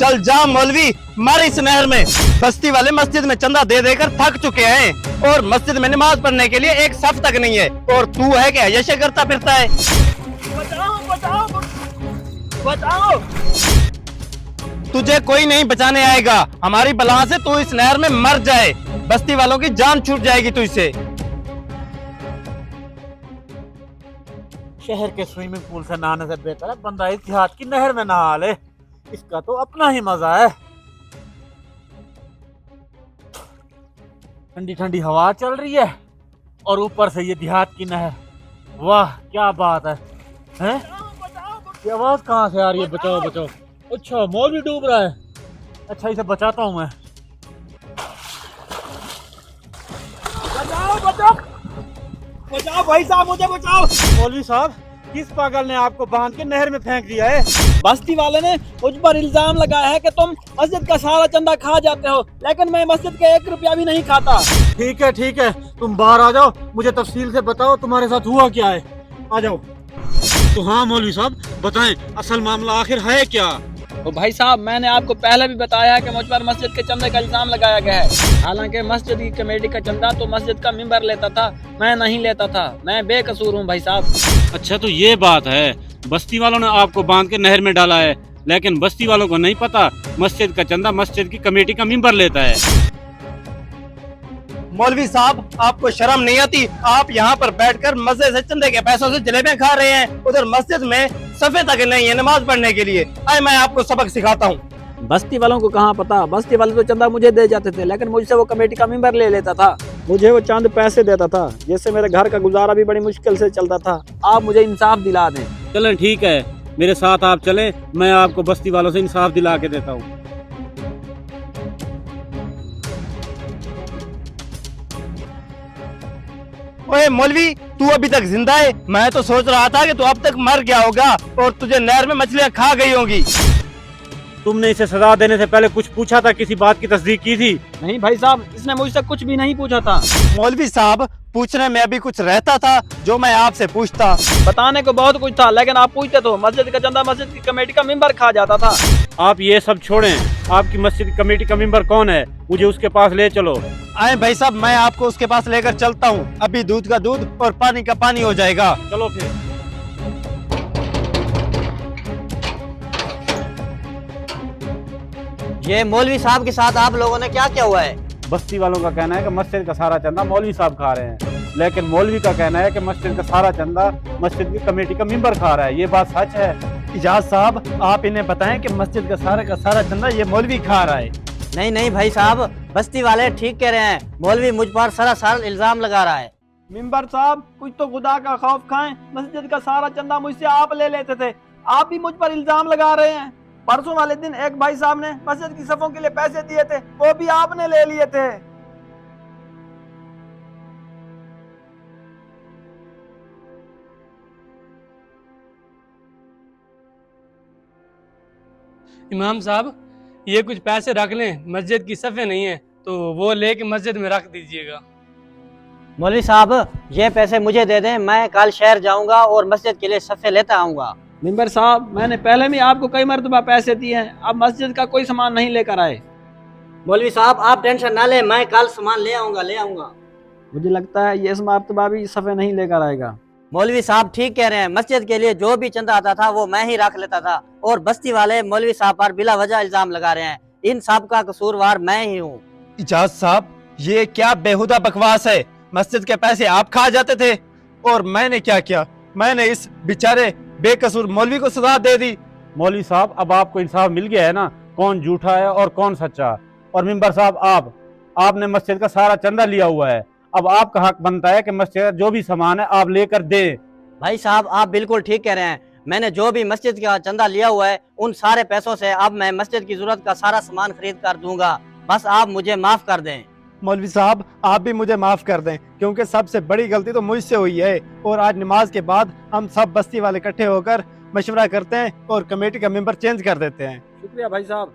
चल जा मौलवी, मर इस नहर में। बस्ती वाले मस्जिद में चंदा दे देकर थक चुके हैं और मस्जिद में नमाज पढ़ने के लिए एक सफ तक नहीं है, और तू है क्या यशे करता फिरता है। बचाओ बचाओ बचाओ। तुझे कोई नहीं बचाने आएगा, हमारी बला से तू इस नहर में मर जाए, बस्ती वालों की जान छूट जाएगी तुझसे। शहर के स्विमिंग पूल से नहाने से बेहतर है बंदा इस देहात की नहर में नहा ले, इसका तो अपना ही मजा है। ठंडी ठंडी हवा चल रही है और ऊपर से ये देहात की नहर, वाह क्या बात है। हैं? ये आवाज कहाँ से आ रही है? बचाओ बचाओ। अच्छा मॉल भी डूब रहा है। अच्छा इसे बचाता हूँ मैं। बचाओ बचाओ बचाओ भाई साहब, मुझे बचाओ। मौलवी साहब, किस पागल ने आपको बांध के नहर में फेंक दिया है? बस्ती वाले ने मुझ पर इल्जाम लगाया है कि तुम मस्जिद का सारा चंदा खा जाते हो, लेकिन मैं मस्जिद का 1 रुपया भी नहीं खाता। ठीक है, तुम बाहर आ जाओ, मुझे तफसील से बताओ तुम्हारे साथ हुआ क्या है। आ जाओ। तो हाँ मौलवी साहब बताएं, असल मामला आखिर है क्या? तो भाई साहब, मैंने आपको पहले भी बताया है कि मुझ पर मस्जिद के चंदे का इल्जाम लगाया गया है। हालांकि मस्जिद की कमेटी का चंदा तो मस्जिद का मिंबर लेता था, मैं नहीं लेता था। मैं बेकसूर हूँ भाई साहब। अच्छा तो ये बात है, बस्ती वालों ने आपको बांध के नहर में डाला है, लेकिन बस्ती वालों को नहीं पता मस्जिद का चंदा मस्जिद की कमेटी का मिंबर लेता है। मौलवी साहब, आपको शर्म नहीं आती? आप यहाँ पर बैठकर मजे से चंदे के पैसों से जलेबियां खा रहे हैं, उधर मस्जिद में सफे तक नहीं है नमाज पढ़ने के लिए। आए मैं आपको सबक सिखाता हूँ। बस्ती वालों को कहाँ पता, बस्ती वाले तो चंदा मुझे दे जाते थे, लेकिन मुझसे वो कमेटी का मेंबर ले लेता था। मुझे वो चंद पैसे देता था, जिससे मेरे घर का गुजारा भी बड़ी मुश्किल से चलता था। आप मुझे इंसाफ दिला दें। चलें ठीक है, मेरे साथ आप चलें, मैं आपको बस्ती वालों से इंसाफ दिला के देता हूँ। ओए मौलवी, तू अभी तक जिंदा है? मैं तो सोच रहा था कि तू अब तक मर गया होगा और तुझे नहर में मछलियाँ खा गई होंगी। तुमने इसे सजा देने से पहले कुछ पूछा था? किसी बात की तस्दीक की थी? नहीं भाई साहब, इसने मुझसे कुछ भी नहीं पूछा था। मौलवी साहब, पूछने में अभी कुछ रहता था जो मैं आपसे पूछता? बताने को बहुत कुछ था, लेकिन आप पूछते तो मस्जिद का चंदा मस्जिद की कमेटी का मेंबर खा जाता था। आप ये सब छोड़ें, आपकी मस्जिद कमेटी का मेंबर कौन है? मुझे उसके पास ले चलो। आए भाई साहब, मैं आपको उसके पास लेकर चलता हूँ। अभी दूध का दूध और पानी का पानी हो जाएगा। चलो फिर। ये मौलवी साहब के साथ आप लोगों ने क्या किया हुआ है? बस्ती वालों का कहना है कि मस्जिद का सारा चंदा मौलवी साहब खा रहे हैं, लेकिन मौलवी का कहना है कि मस्जिद का सारा चंदा मस्जिद की कमेटी का मेंबर खा रहा है। ये बात सच है? इजाज साहब, आप इन्हें बताएं कि मस्जिद का सारा चंदा ये मौलवी खा रहा है। नहीं भाई साहब, बस्ती वाले ठीक कह रहे हैं, मौलवी मुझ पर सरासर इल्जाम लगा रहा है। मेंबर साहब, कुछ तो खुदा का खौफ खाएं। मस्जिद का सारा चंदा मुझसे आप ले लेते थे, आप भी मुझ पर इल्जाम लगा रहे हैं। परसों वाले दिन एक भाई साहब ने मस्जिद की सफों के लिए पैसे दिए थे, वो भी आपने ले लिए थे। इमाम साहब, ये कुछ पैसे रख लें, मस्जिद की सफ़े नहीं है तो वो लेके मस्जिद में रख दीजिएगा। मौलवी साहब, ये पैसे मुझे दे दें, मैं कल शहर जाऊंगा और मस्जिद के लिए सफ़े लेता आऊंगा। मेंबर साहब, मैंने पहले भी आपको कई मरतबा पैसे दिए हैं, आप मस्जिद का कोई सामान नहीं लेकर आए। मौलवी साहब आप टेंशन ना लें, मैं कल सामान ले आऊंगा। मुझे लगता है ये इस मरतबा भी सफ़े नहीं लेकर आएगा। मौलवी साहब ठीक कह रहे हैं, मस्जिद के लिए जो भी चंदा आता था वो मैं ही रख लेता था, और बस्ती वाले मौलवी साहब पर बिला वजह इल्जाम लगा रहे हैं। इन सब का कसूरवार मैं ही हूँ। इजाज साहब, ये क्या बेहुदा बकवास है? मस्जिद के पैसे आप खा जाते थे और मैंने क्या किया? मैंने इस बेचारे बेकसूर मौलवी को सजा दे दी। मौलवी साहब, अब आपको इंसाफ मिल गया है ना, कौन झूठा है और कौन सच्चा। और मेंबर साहब, आपने मस्जिद का सारा चंदा लिया हुआ है, अब आपका हक बनता है कि मस्जिद का जो भी सामान है आप लेकर दे। भाई साहब आप बिल्कुल ठीक कह रहे हैं, मैंने जो भी मस्जिद का चंदा लिया हुआ है उन सारे पैसों से अब मैं मस्जिद की जरूरत का सारा सामान खरीद कर दूंगा। बस आप मुझे माफ कर दें। मौलवी साहब, आप भी मुझे माफ कर दें, क्योंकि सबसे बड़ी गलती तो मुझसे हुई है। और आज नमाज के बाद हम सब बस्ती वाले इकट्ठे होकर मशवरा करते हैं और कमेटी का मेंबर चेंज कर देते हैं। शुक्रिया भाई साहब।